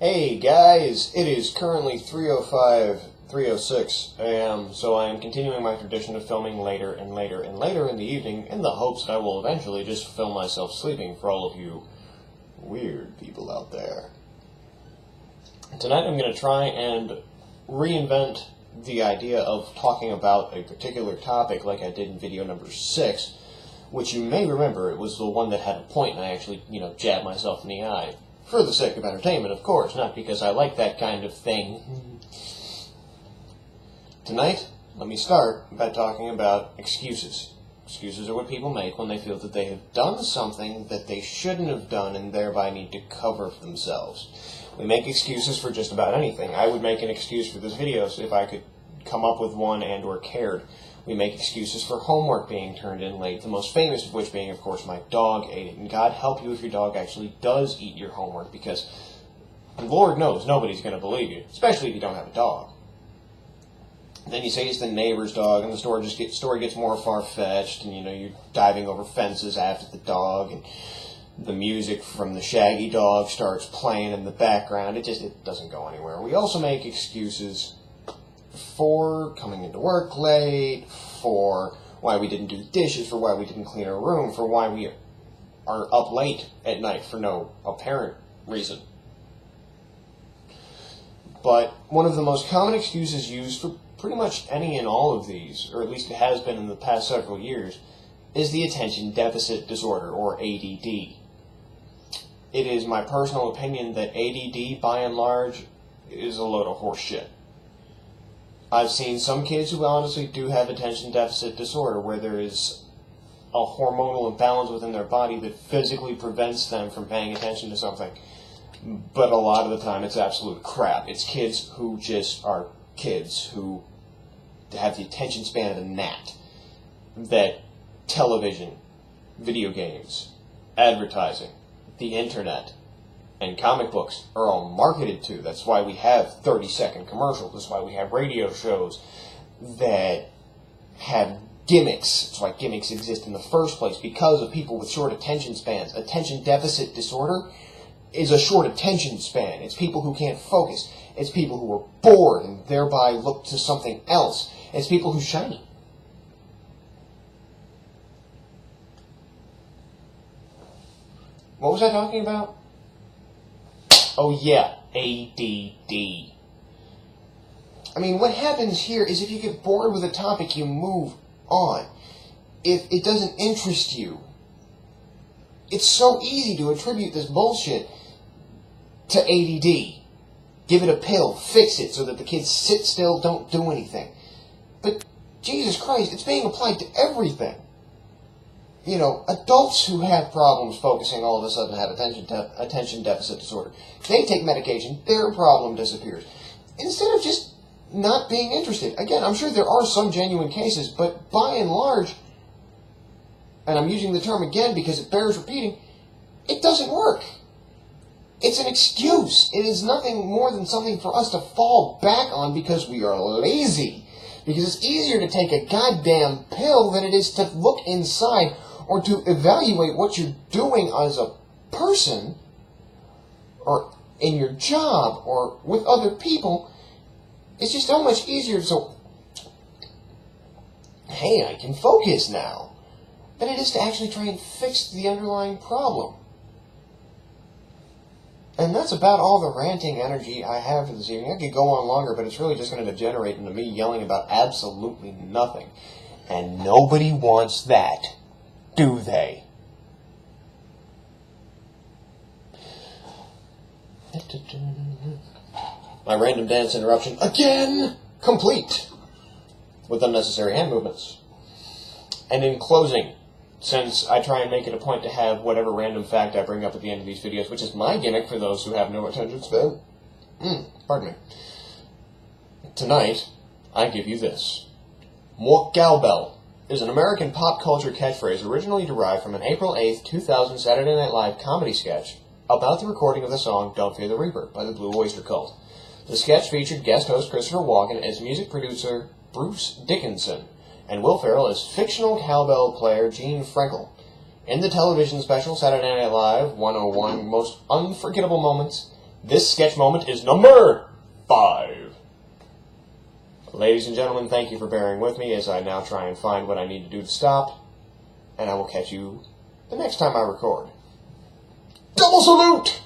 Hey guys, it is currently 3:06 a.m., so I am continuing my tradition of filming later and later and later in the evening in the hopes that I will eventually just film myself sleeping for all of you weird people out there. Tonight I'm going to try and reinvent the idea of talking about a particular topic like I did in video number 6, which you may remember, it was the one that had a point and I actually, jabbed myself in the eye. For the sake of entertainment, of course, not because I like that kind of thing. Tonight, let me start by talking about excuses. Excuses are what people make when they feel that they have done something that they shouldn't have done and thereby need to cover for themselves. We make excuses for just about anything. I would make an excuse for this video if I could come up with one and or cared. We make excuses for homework being turned in late, the most famous of which being, of course, my dog ate it. And God help you if your dog actually does eat your homework, because Lord knows nobody's going to believe you, especially if you don't have a dog. Then you say it's the neighbor's dog, and the story gets more far-fetched, and you're diving over fences after the dog, and the music from the Shaggy Dog starts playing in the background. It doesn't go anywhere. We also make excuses for coming into work late, for why we didn't do the dishes, for why we didn't clean our room, for why we are up late at night for no apparent reason. But one of the most common excuses used for pretty much any and all of these, or at least it has been in the past several years, is the attention deficit disorder, or ADD. It is my personal opinion that ADD, by and large, is a load of horse shit. I've seen some kids who honestly do have attention deficit disorder, where there is a hormonal imbalance within their body that physically prevents them from paying attention to something. But a lot of the time it's absolute crap. It's kids who just are kids, who have the attention span of a gnat, that television, video games, advertising, the internet, and comic books are all marketed to. That's why we have 30-second commercials. That's why we have radio shows that have gimmicks. That's why gimmicks exist in the first place, because of people with short attention spans. Attention deficit disorder is a short attention span. It's people who can't focus. It's people who are bored and thereby look to something else. It's people who shiny. What was I talking about? Oh yeah, ADD. I mean, what happens here is if you get bored with a topic, you move on. If it doesn't interest you, it's so easy to attribute this bullshit to ADD. Give it a pill, fix it, so that the kids sit still, don't do anything. But, Jesus Christ, it's being applied to everything. Adults who have problems focusing all of a sudden have attention deficit disorder. They take medication, their problem disappears. Instead of just not being interested. Again, I'm sure there are some genuine cases, but by and large, and I'm using the term again because it bears repeating, it doesn't work. It's an excuse. It is nothing more than something for us to fall back on because we are lazy. Because it's easier to take a goddamn pill than it is to look inside or to evaluate what you're doing as a person, or in your job, or with other people. It's just so much easier to, hey, I can focus now, than it is to actually try and fix the underlying problem. And that's about all the ranting energy I have for this evening. I could go on longer, but it's really just going to degenerate into me yelling about absolutely nothing. And nobody wants that, do they? My random dance interruption, again, complete, with unnecessary hand movements. And in closing, since I try and make it a point to have whatever random fact I bring up at the end of these videos, which is my gimmick for those who have no attention span. Pardon me. Tonight, I give you this. Moi cowbell is an American pop culture catchphrase originally derived from an April 8th, 2000 Saturday Night Live comedy sketch about the recording of the song Don't Fear the Reaper by the Blue Oyster Cult. The sketch featured guest host Christopher Walken as music producer Bruce Dickinson, and Will Ferrell as fictional cowbell player Gene Frankel. In the television special Saturday Night Live 101 Most Unforgettable Moments, This sketch moment is number 5. Ladies and gentlemen, thank you for bearing with me as I now try and find what I need to do to stop, and I will catch you the next time I record. Double salute!